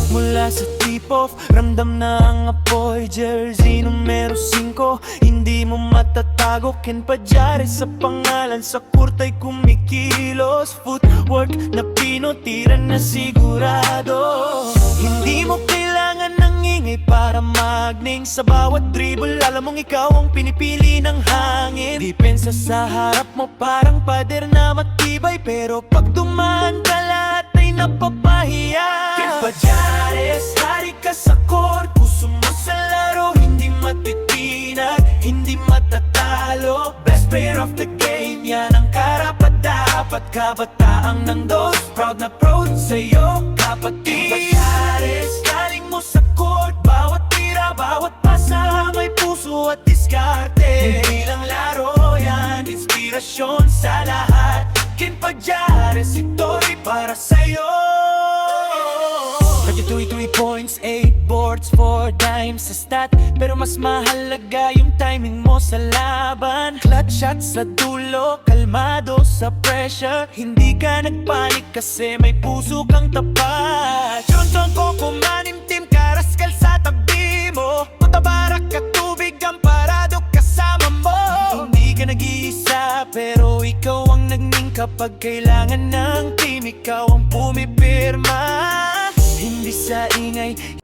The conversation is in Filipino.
Mula sa tip-off, ramdam na ang apoy. Jersey numero 5, hindi mo matatago. Ken Pajares sa pangalan, sa kurta'y kumikilos. Footwork na pinotiran na sigurado. Hindi mo kailangan ng ingay para magning. Sa bawat dribble, alam mong ikaw ang pinipili ng hangin. Depensa sa harap mo parang pader na matibay, pero pag dumaan ka lahat ay napapahiya. Ken Pajares, hari ka sa court. Puso mo sa laro, hindi matitinag, hindi matatalo. Best player of the game, yan ang karapat-dapat. Kabataang ng dos, proud na proud sa'yo, kapatid. Ken Pajares, galing mo sa court. Bawat tira, bawat pasa, may puso at diskarte. Hindi lang laro yan, inspirasyon sa lahat. Ken Pajares, ito'y para sa'yo. 33 points, 8 boards, 4 dimes sa stat. Pero mas mahalaga yung timing mo sa laban. Clutch shot sa dulo, kalmado sa pressure. Hindi ka nagpanik kasi may puso kang tapat. Johnson ko kumanim, team karaskal sa tabi mo. Matabarak ka tubig, ang parado kasama mo. Hindi ka nag-iisa pero ikaw ang nagning. Kapag kailangan ng team, ikaw ang pumipirma. Hindi sa ingay,